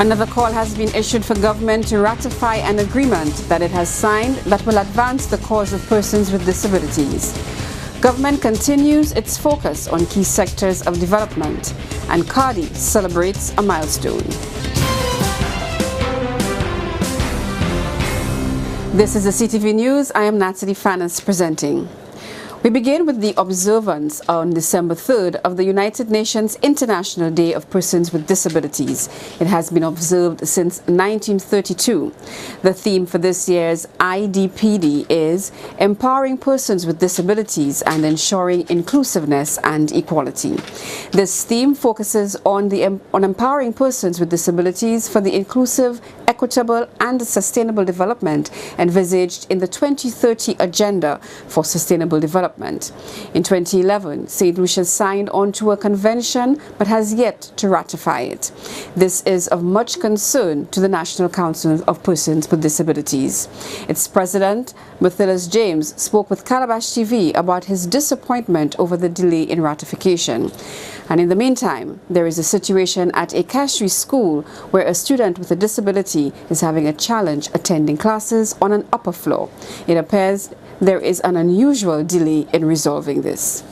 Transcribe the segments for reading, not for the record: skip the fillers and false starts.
Another call has been issued for government to ratify an agreement that it has signed that will advance the cause of persons with disabilities. Government continues its focus on key sectors of development, and Cardi celebrates a milestone. This is the CTV News. I am Natalie Fannis presenting. We begin with the observance on December 3rd of the United Nations International Day of Persons with Disabilities. It has been observed since 1932. The theme for this year's IDPD is Empowering Persons with Disabilities and Ensuring Inclusiveness and Equality. This theme focuses on empowering persons with disabilities for the inclusive, equitable and sustainable development envisaged in the 2030 Agenda for Sustainable Development. In 2011, St. Lucia signed onto a convention but has yet to ratify it. This is of much concern to the National Council of Persons with Disabilities. Its president, Merthilus James, spoke with Calabash TV about his disappointment over the delay in ratification. And in the meantime, there is a situation at a Castries School where a student with a disability is having a challenge attending classes on an upper floor. It appears there is an unusual delay in resolving this.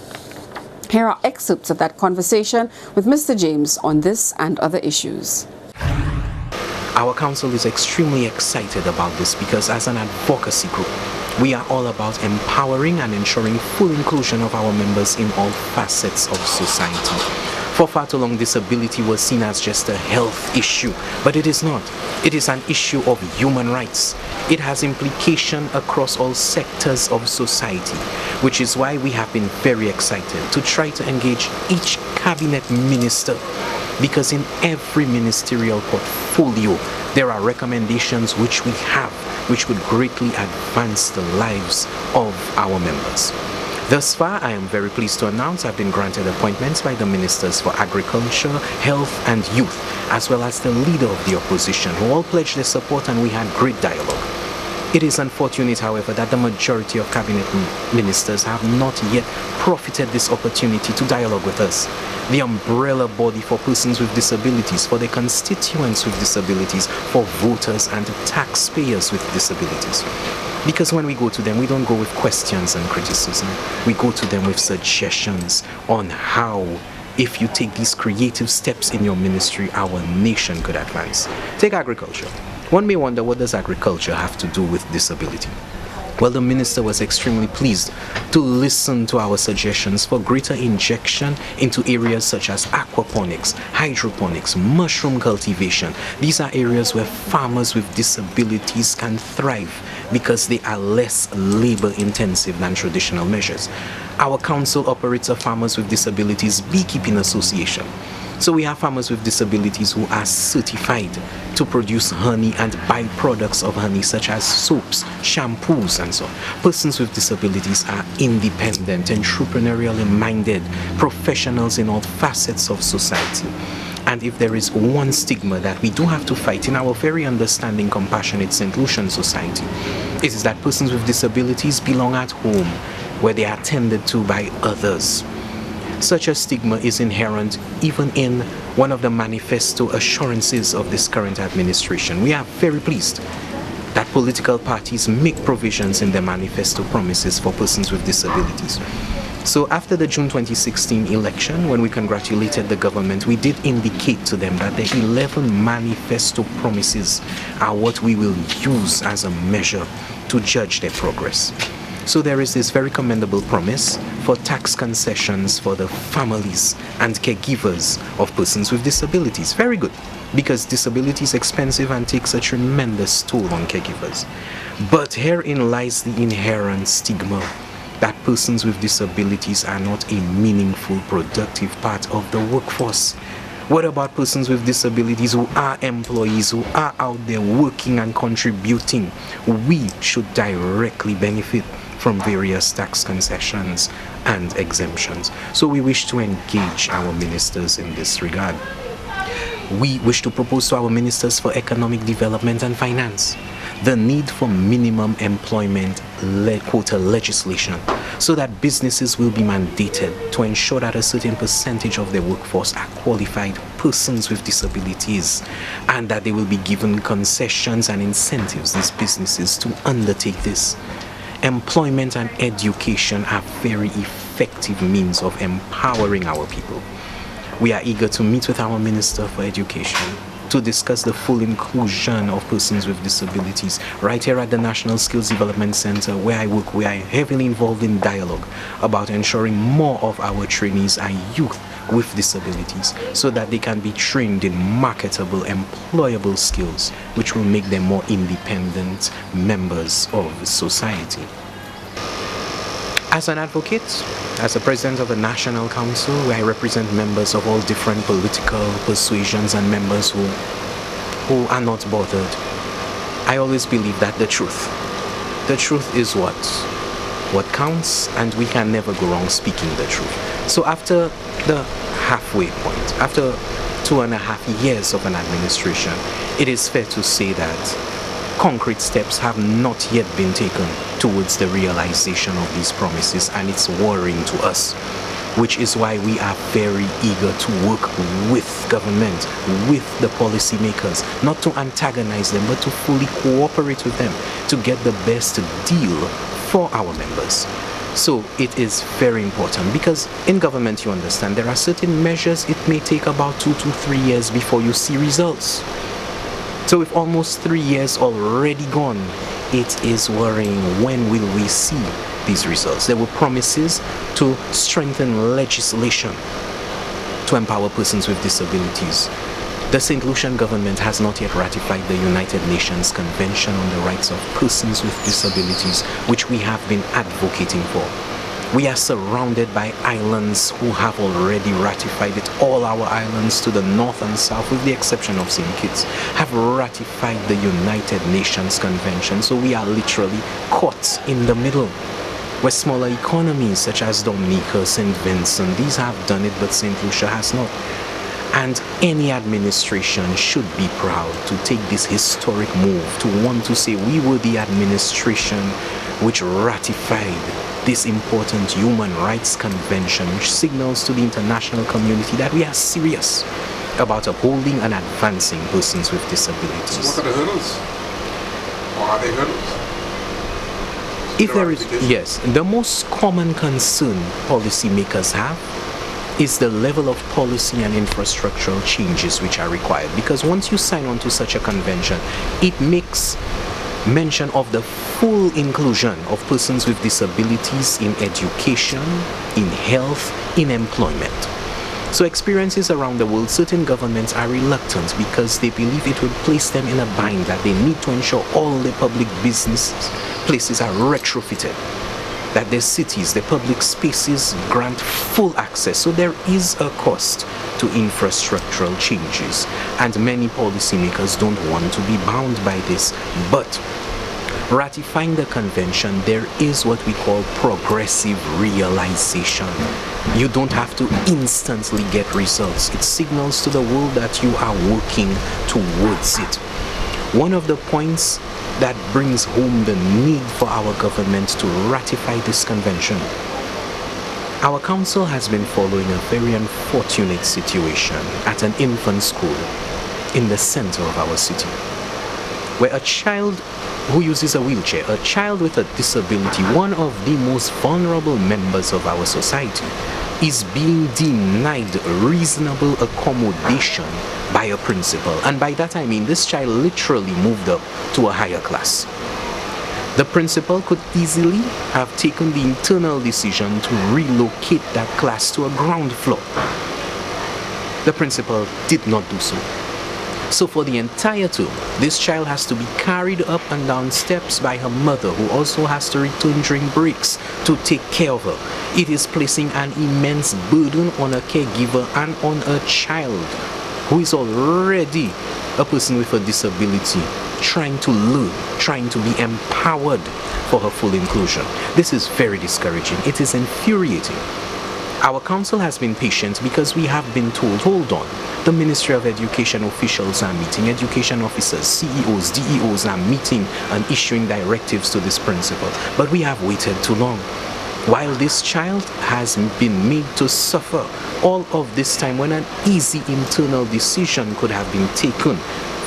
Here are excerpts of that conversation with Mr. James on this and other issues. Our council is extremely excited about this because as an advocacy group, we are all about empowering and ensuring full inclusion of our members in all facets of society. For far too long, disability was seen as just a health issue, but it is not. It is an issue of human rights. It has implication across all sectors of society, which is why we have been very excited to try to engage each cabinet minister, because in every ministerial portfolio, there are recommendations which we have, which would greatly advance the lives of our members. Thus far, I am very pleased to announce I've been granted appointments by the Ministers for Agriculture, Health and Youth, as well as the leader of the opposition, who all pledged their support and we had great dialogue. It is unfortunate, however, that the majority of cabinet ministers have not yet profited this opportunity to dialogue with us, the umbrella body for persons with disabilities, for their constituents with disabilities, for voters and taxpayers with disabilities. Because when we go to them, we don't go with questions and criticism. We go to them with suggestions on how, if you take these creative steps in your ministry, our nation could advance. Take agriculture. One may wonder, what does agriculture have to do with disability? Well, the minister was extremely pleased to listen to our suggestions for greater injection into areas such as aquaponics, hydroponics, mushroom cultivation. These are areas where farmers with disabilities can thrive because they are less labor intensive than traditional measures. Our council operates a Farmers with Disabilities Beekeeping Association. So we have farmers with disabilities who are certified to produce honey and byproducts of honey such as soaps, shampoos and so on. Persons with disabilities are independent, entrepreneurially minded professionals in all facets of society. And if there is one stigma that we do have to fight in our very understanding, compassionate St. Lucian society, it is that persons with disabilities belong at home where they are tended to by others. Such a stigma is inherent even in one of the manifesto assurances of this current administration. We are very pleased that political parties make provisions in their manifesto promises for persons with disabilities. So after the June 2016 election, when we congratulated the government, we did indicate to them that the 11 manifesto promises are what we will use as a measure to judge their progress. So there is this very commendable promise for tax concessions for the families and caregivers of persons with disabilities. Very good, because disability is expensive and takes a tremendous toll on caregivers. But herein lies the inherent stigma that persons with disabilities are not a meaningful, productive part of the workforce. What about persons with disabilities who are employees, who are out there working and contributing? We should directly benefit from various tax concessions and exemptions. So we wish to engage our ministers in this regard. We wish to propose to our ministers for economic development and finance the need for minimum employment quota legislation so that businesses will be mandated to ensure that a certain percentage of their workforce are qualified persons with disabilities, and that they will be given concessions and incentives, these businesses, to undertake this. Employment and education are very effective means of empowering our people. We are eager to meet with our Minister for Education to discuss the full inclusion of persons with disabilities. Right here at the National Skills Development Center where I work, we are heavily involved in dialogue about ensuring more of our trainees are youth with disabilities so that they can be trained in marketable, employable skills which will make them more independent members of society. As an advocate, as the president of the National Council, where I represent members of all different political persuasions and members who are not bothered, I always believe that the truth is what counts, and we can never go wrong speaking the truth. So after the halfway point, after 2.5 years of an administration, it is fair to say that concrete steps have not yet been taken towards the realization of these promises, and it's worrying to us, which is why we are very eager to work with government, with the policymakers, not to antagonize them, but to fully cooperate with them to get the best deal for our members. So it is very important, because in government, you understand, there are certain measures it may take about 2 to 3 years before you see results. So with almost 3 years already gone, it is worrying. When will we see these results? There were promises to strengthen legislation to empower persons with disabilities. The St. Lucian government has not yet ratified the United Nations Convention on the Rights of Persons with Disabilities, which we have been advocating for. We are surrounded by islands who have already ratified it. All our islands to the north and south, with the exception of St. Kitts, have ratified the United Nations Convention. So we are literally caught in the middle, where smaller economies such as Dominica, St. Vincent, these have done it, but St. Lucia has not. And any administration should be proud to take this historic move, to want to say we were the administration which ratified this important human rights convention, which signals to the international community that we are serious about upholding and advancing persons with disabilities. So what are the hurdles? Or are they hurdles? If there is, yes, the most common concern policymakers have is the level of policy and infrastructural changes which are required. Because once you sign on to such a convention, it makes mention of the full inclusion of persons with disabilities in education, in health, in employment. So experiences around the world, certain governments are reluctant because they believe it will place them in a bind, that they need to ensure all the public business places are retrofitted, that their cities, their public spaces grant full access. So there is a cost to infrastructural changes, and many policymakers don't want to be bound by this. But ratifying the convention, there is what we call progressive realization. You don't have to instantly get results. It signals to the world that you are working towards it. One of the points that brings home the need for our government to ratify this convention. Our council has been following a very unfortunate situation at an infant school in the center of our city, where a child who uses a wheelchair, a child with a disability, one of the most vulnerable members of our society, is being denied reasonable accommodation by a principal. And by that I mean this child literally moved up to a higher class. The principal could easily have taken the internal decision to relocate that class to a ground floor. The principal did not do so. So for the entire term, this child has to be carried up and down steps by her mother, who also has to return during breaks to take care of her. It is placing an immense burden on a caregiver and on a child who is already a person with a disability, trying to learn, trying to be empowered for her full inclusion. This is very discouraging. It is infuriating. Our council has been patient because we have been told, hold on, the Ministry of Education officials are meeting, education officers, CEOs, DEOs are meeting and issuing directives to this principal. But we have waited too long. While this child has been made to suffer all of this time when an easy internal decision could have been taken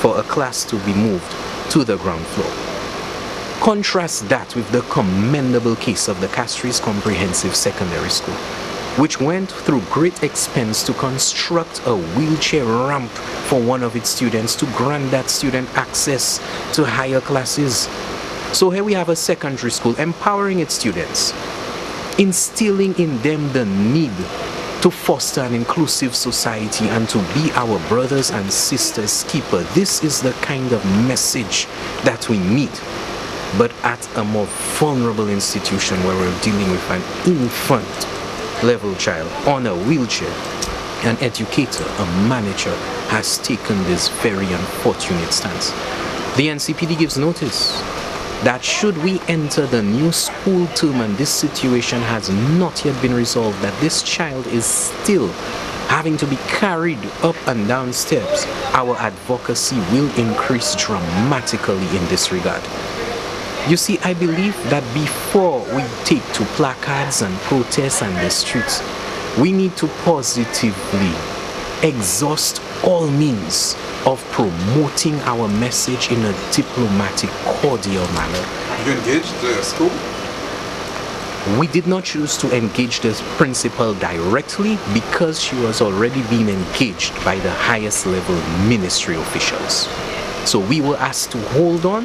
for a class to be moved to the ground floor. Contrast that with the commendable case of the Castries Comprehensive Secondary School, which went through great expense to construct a wheelchair ramp for one of its students to grant that student access to higher classes. So here we have a secondary school empowering its students, instilling in them the need to foster an inclusive society and to be our brothers and sisters keeper. This is the kind of message that we need. But at a more vulnerable institution where we're dealing with an infant level child on a wheelchair, an educator, a manager has taken this very unfortunate stance. The NCPD gives notice that should we enter the new school term and this situation has not yet been resolved, that this child is still having to be carried up and down steps, our advocacy will increase dramatically in this regard. You see, I believe that before we take to placards and protests and the streets, we need to positively exhaust all means of promoting our message in a diplomatic, cordial manner. You engaged the school? We did not choose to engage the principal directly because she was already being engaged by the highest level ministry officials. So we were asked to hold on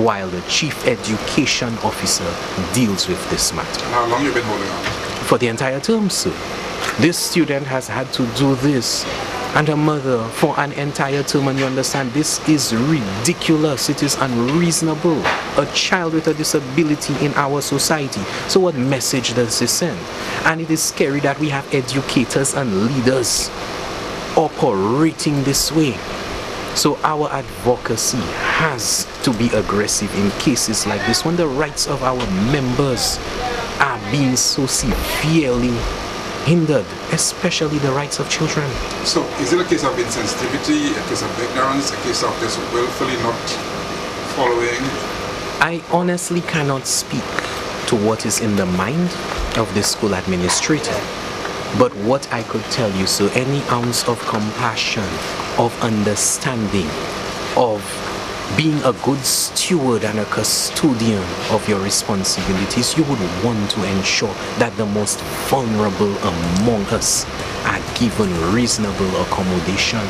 while the chief education officer deals with this matter. And how long have you been holding on? For the entire term, sir. This student has had to do this and her mother for an entire term, and you understand this is ridiculous, it is unreasonable. A child with a disability in our society. So what message does this send? And it is scary that we have educators and leaders operating this way. So our advocacy has to be aggressive in cases like this when the rights of our members are being so severely hindered, especially the rights of children. So is it a case of insensitivity, a case of ignorance, a case of just willfully not following? I honestly cannot speak to what is in the mind of the school administrator. But what I could tell you, so any ounce of compassion, of understanding, of being a good steward and a custodian of your responsibilities, you would want to ensure that the most vulnerable among us are given reasonable accommodation.